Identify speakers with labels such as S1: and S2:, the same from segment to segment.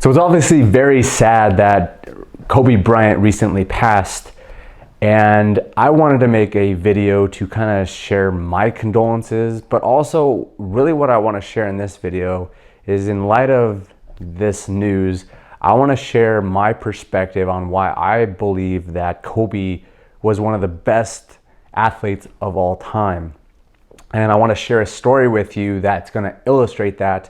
S1: So it's obviously very sad that Kobe Bryant recently passed, and I wanted to make a video to kind of share my condolences, but also really what I want to share in this video is, in light of this news, I want to share my perspective on why I believe that Kobe was one of the best athletes of all time. And I want to share a story with you that's going to illustrate that.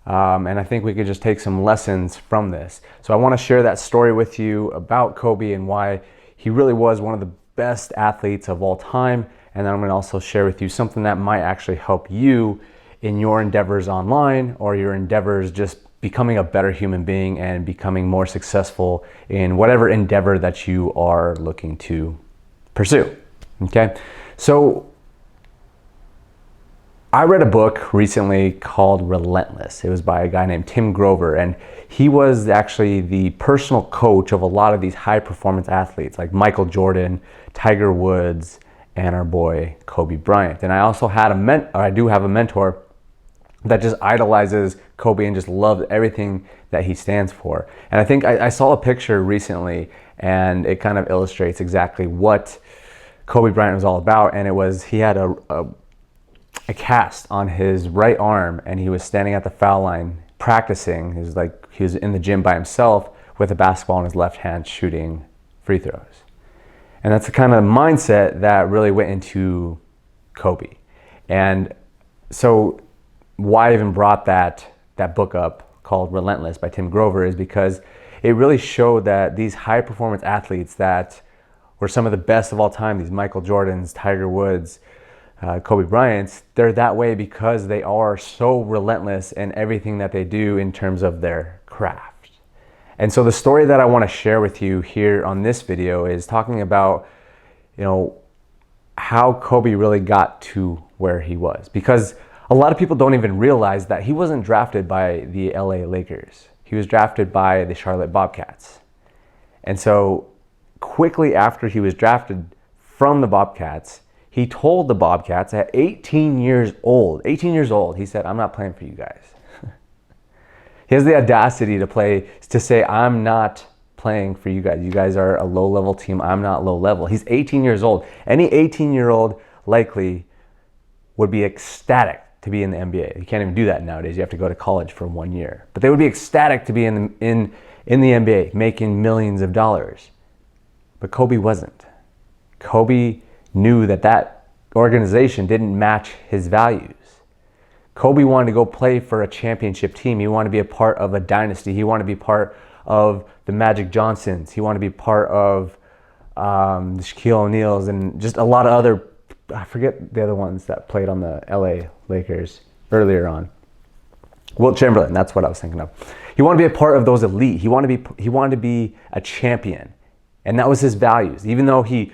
S1: And I think we could just take some lessons from this. So I want to share that story with you about Kobe and why he really was one of the best athletes of all time. And then I'm going to also share with you something that might actually help you in your endeavors online, or your endeavors just becoming a better human being and becoming more successful in whatever endeavor that you are looking to pursue. Okay, so I read a book recently called Relentless. It was by a guy named Tim Grover, and he was actually the personal coach of a lot of these high performance athletes like Michael Jordan, Tiger Woods, and our boy Kobe Bryant. And I also had I do have a mentor that just idolizes Kobe and just loves everything that he stands for. And I think I saw a picture recently, and it kind of illustrates exactly what Kobe Bryant was all about. And it was, he had a cast on his right arm, and he was standing at the foul line practicing. He was in the gym by himself with a basketball in his left hand shooting free throws. And that's the kind of mindset that really went into Kobe. And so why I even brought that book up called Relentless by Tim Grover is because it really showed that these high performance athletes that were some of the best of all time, these Michael Jordans, Tiger Woods, Kobe Bryant's, they're that way because they are so relentless in everything that they do in terms of their craft. And so the story that I want to share with you here on this video is talking about, how Kobe really got to where he was. Because a lot of people don't even realize that he wasn't drafted by the LA Lakers. He was drafted by the Charlotte Bobcats. And so quickly after he was drafted from the Bobcats, he told the Bobcats at 18 years old, he said, "I'm not playing for you guys." He has the audacity to say, "I'm not playing for you guys. You guys are a low-level team. I'm not low-level." He's 18 years old. Any 18-year-old likely would be ecstatic to be in the NBA. You can't even do that nowadays. You have to go to college for 1 year. But they would be ecstatic to be in the NBA, making millions of dollars. But Kobe wasn't. Kobe knew that organization didn't match his values. Kobe wanted to go play for a championship team. He wanted to be a part of a dynasty. He wanted to be part of the Magic Johnsons. He wanted to be part of the Shaquille O'Neals and just a lot of other, I forget the other ones that played on the LA Lakers earlier on. Wilt Chamberlain, that's what I was thinking of. He wanted to be a part of those elite. He wanted to be a champion. And that was his values. Even though he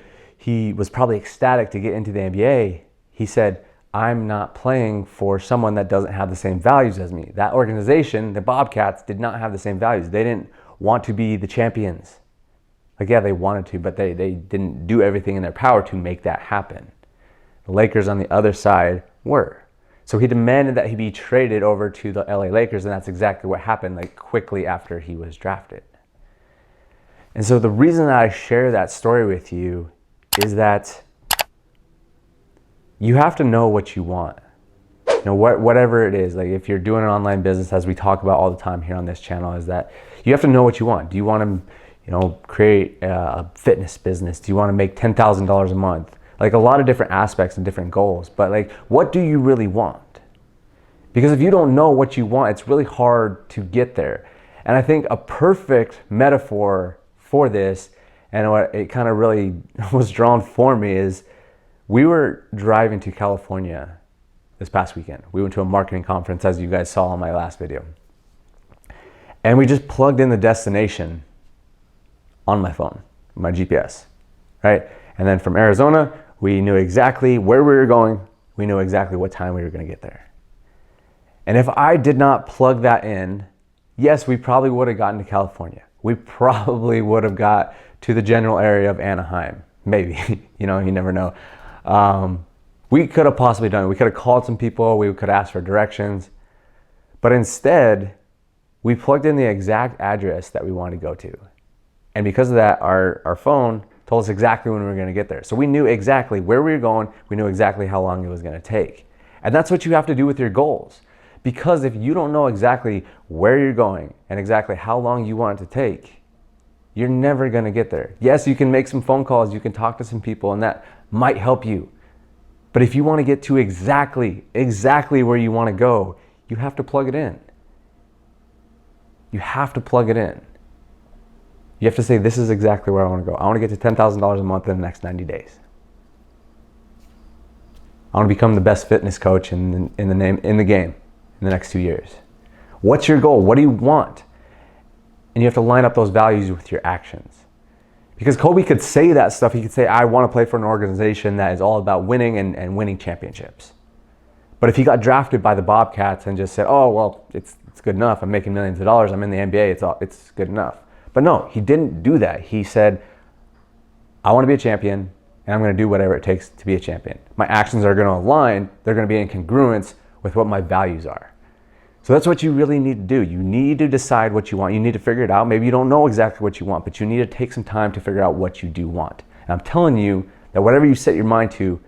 S1: was probably ecstatic to get into the NBA, he said, "I'm not playing for someone that doesn't have the same values as me." That organization, the Bobcats, did not have the same values. They didn't want to be the champions. Yeah, they wanted to, but they didn't do everything in their power to make that happen. The Lakers on the other side were. So he demanded that he be traded over to the LA Lakers, and that's exactly what happened quickly after he was drafted. And so the reason that I share that story with you is that you have to know what you want. Whatever it is, like if you're doing an online business, as we talk about all the time here on this channel, is that you have to know what you want. Do you want to, create a fitness business? Do you want to make $10,000 a month? Like a lot of different aspects and different goals, but what do you really want? Because if you don't know what you want, it's really hard to get there. And I think a perfect metaphor for this, and what it kind of really was drawn for me, is we were driving to California this past weekend. We went to a marketing conference, as you guys saw on my last video. And we just plugged in the destination on my phone, my GPS, right? And then from Arizona, we knew exactly where we were going. We knew exactly what time we were going to get there. And if I did not plug that in, yes, we probably would have gotten to California. We probably would have got to the general area of Anaheim. Maybe, you never know. We could have possibly done it. We could have called some people. We could have asked for directions. But instead, We plugged in the exact address that we wanted to go to. And because of that, our phone told us exactly when we were going to get there. So we knew exactly where we were going. We knew exactly how long it was going to take. And that's what you have to do with your goals. Because if you don't know exactly where you're going and exactly how long you want it to take, you're never going to get there. Yes, you can make some phone calls, you can talk to some people, and that might help you. But if you want to get to exactly where you want to go, you have to plug it in. You have to plug it in. You have to say, this is exactly where I want to go. I want to get to $10,000 a month in the next 90 days. I want to become the best fitness coach in the game in the next 2 years. What's your goal? What do you want? And you have to line up those values with your actions. Because Kobe could say that stuff. He could say, I want to play for an organization that is all about winning and winning championships. But if he got drafted by the Bobcats and just said, oh, well, it's good enough. I'm making millions of dollars. I'm in the NBA. It's good enough. But no, he didn't do that. He said, I want to be a champion, and I'm going to do whatever it takes to be a champion. My actions are going to align. They're going to be in congruence with what my values are. So that's what you really need to do. You need to decide what you want. You need to figure it out. Maybe you don't know exactly what you want, but you need to take some time to figure out what you do want. And I'm telling you that whatever you set your mind to,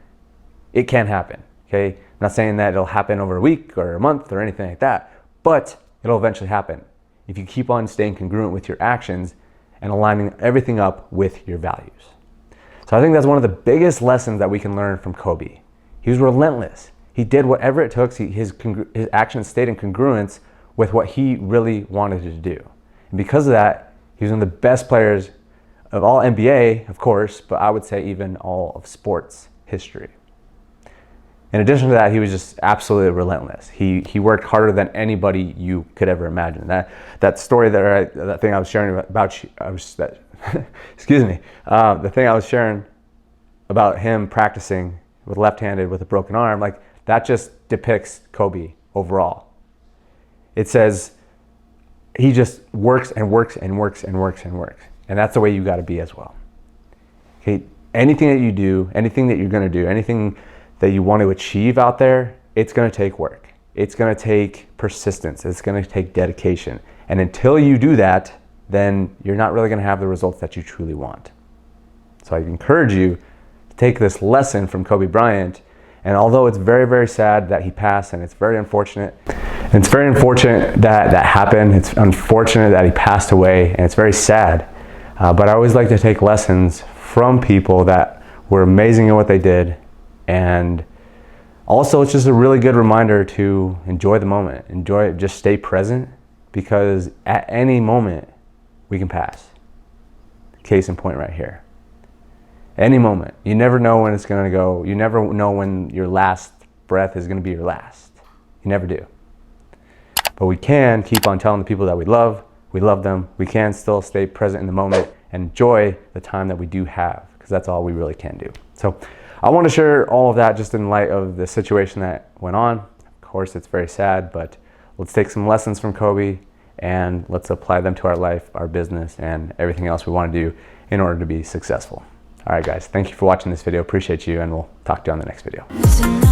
S1: it can happen, okay? I'm not saying that it'll happen over a week or a month or anything like that, but it'll eventually happen if you keep on staying congruent with your actions and aligning everything up with your values. So I think that's one of the biggest lessons that we can learn from Kobe. He was relentless. He did whatever it took. His actions stayed in congruence with what he really wanted to do. And because of that, he was one of the best players of all NBA, of course, but I would say even all of sports history. In addition to that, he was just absolutely relentless. He worked harder than anybody you could ever imagine. That story that thing I was sharing about, excuse me, the thing I was sharing about him practicing with left-handed with a broken arm, like that just depicts Kobe overall. It says he just works and works and works and works and works, and that's the way you got to be as well. Okay, anything that you do, anything that you're going to do, anything that you want to achieve out there, it's going to take work. It's going to take persistence. It's going to take dedication. And until you do that, then you're not really going to have the results that you truly want. So I encourage you to take this lesson from Kobe Bryant. And although it's very, very sad that he passed, and it's very unfortunate, that that happened. It's unfortunate that he passed away, and it's very sad. But I always like to take lessons from people that were amazing at what they did. And also, it's just a really good reminder to enjoy the moment. Enjoy it, just stay present, because at any moment, we can pass. Case in point right here. Any moment. You never know when it's going to go. You never know when your last breath is going to be your last. You never do. But we can keep on telling the people that we love them. We can still stay present in the moment and enjoy the time that we do have, because that's all we really can do. So I want to share all of that just in light of the situation that went on. Of course, it's very sad, but let's take some lessons from Kobe and let's apply them to our life, our business, and everything else we want to do in order to be successful. All right, guys, thank you for watching this video. Appreciate you, and we'll talk to you on the next video.